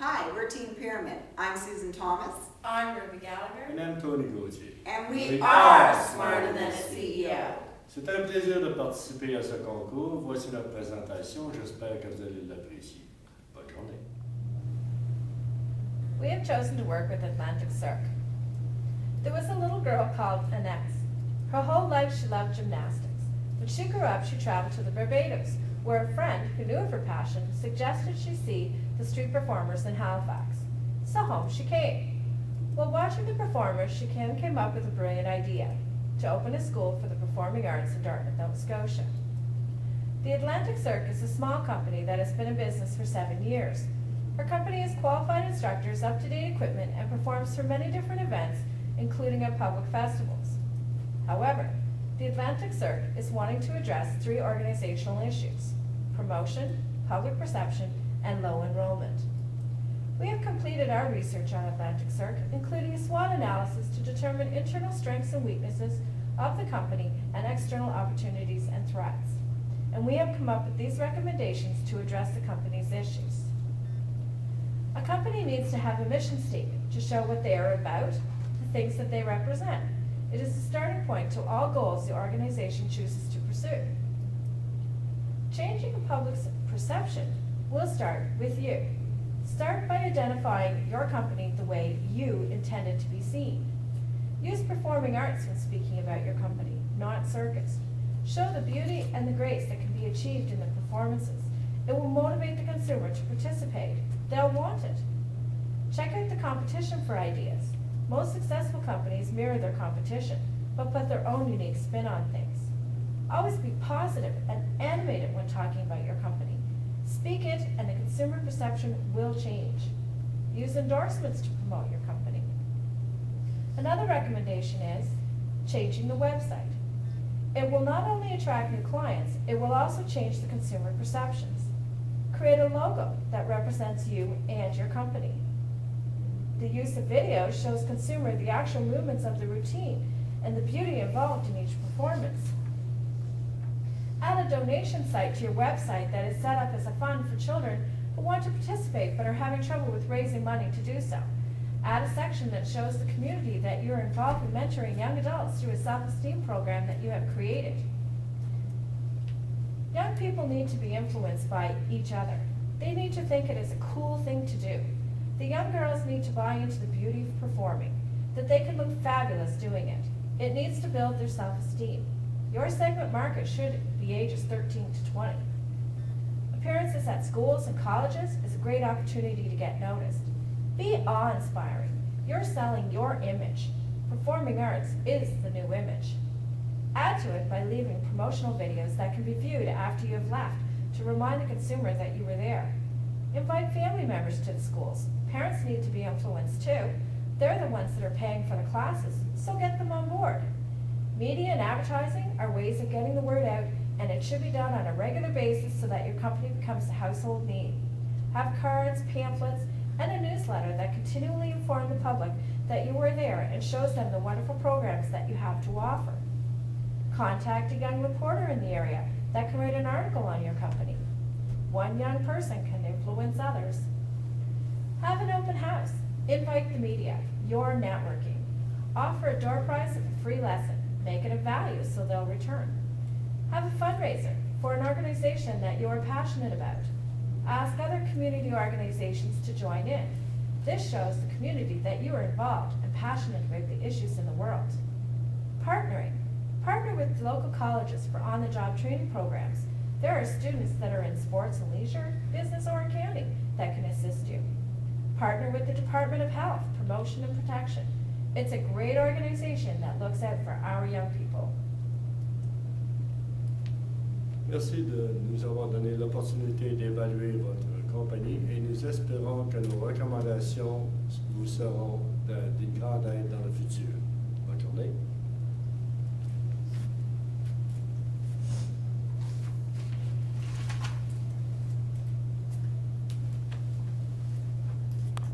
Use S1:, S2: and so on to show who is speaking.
S1: Hi, we're Team Pyramid. I'm Susan Thomas.
S2: I'm Ruby Gallagher.
S3: And I'm Tony Gauthier.
S1: And we
S3: We
S1: are
S2: are
S1: Smarter Than a CEO.
S3: C'est un plaisir de participer à ce concours. Voici notre présentation. J'espère que vous allez l'apprécier. Bonne journée.
S4: We have chosen to work with Atlantic Cirque. There was a little girl called Inez. Her whole life she loved gymnastics. When she grew up, she traveled to the Barbados, where a friend who knew of her passion suggested she see the street performers in Halifax. So home she came. While watching the performers, she came up with a brilliant idea to open a school for the performing arts in Dartmouth, Nova Scotia. The Atlantic Cirque is a small company that has been in business for 7 years. Her company has qualified instructors, up-to-date equipment, and performs for many different events, including at public festivals. However, the Atlantic Cirque is wanting to address 3 organizational issues: promotion, public perception, and low enrollment. We have completed our research on Atlantic Cirque, including a SWOT analysis to determine internal strengths and weaknesses of the company and external opportunities and threats. And we have come up with these recommendations to address the company's issues. A company needs to have a mission statement to show what they are about, the things that they represent. It is the starting point to all goals the organization chooses to pursue. Changing the public's perception will start with you. Start by identifying your company the way you intended to be seen. Use performing arts when speaking about your company, not circus. Show the beauty and the grace that can be achieved in the performances. It will motivate the consumer to participate. They'll want it. Check out the competition for ideas. Most successful companies mirror their competition, but put their own unique spin on things. Always be positive and animated when talking about your company. Speak it, and the consumer perception will change. Use endorsements to promote your company. Another recommendation is changing the website. It will not only attract new clients, it will also change the consumer perceptions. Create a logo that represents you and your company. The use of video shows consumer the actual movements of the routine and the beauty involved in each performance. Add a donation site to your website that is set up as a fund for children who want to participate but are having trouble with raising money to do so. Add a section that shows the community that you're involved in mentoring young adults through a self-esteem program that you have created. Young people need to be influenced by each other. They need to think it is a cool thing to do. The young girls need to buy into the beauty of performing, that they can look fabulous doing it. It needs to build their self-esteem. Your segment market should be ages 13 to 20. Appearances at schools and colleges is a great opportunity to get noticed. Be awe-inspiring. You're selling your image. Performing arts is the new image. Add to it by leaving promotional videos that can be viewed after you have left to remind the consumer that you were there. Invite family members to the schools. Parents need to be influenced too. They're the ones that are paying for the classes, so get them on board. Media and advertising are ways of getting the word out, and it should be done on a regular basis so that your company becomes a household name. Have cards, pamphlets, and a newsletter that continually inform the public that you were there and shows them the wonderful programs that you have to offer. Contact a young reporter in the area that can write an article on your company. One young person can influence others. Have an open house. Invite the media. You're networking. Offer a door prize of a free lesson. Make it a value so they'll return. Have a fundraiser for an organization that you are passionate about. Ask other community organizations to join in. This shows the community that you are involved and passionate about the issues in the world. Partnering. Partner with local colleges for on-the-job training programs. There are students that are in sports and leisure, business, or accounting that can assist you. Partner with the Department of Health, Promotion and Protection. It's a great organization that looks out for our young people.
S3: Merci de nous avoir donné l'opportunité d'évaluer votre compagnie et nous espérons que nos recommandations vous seront d'une grande aide dans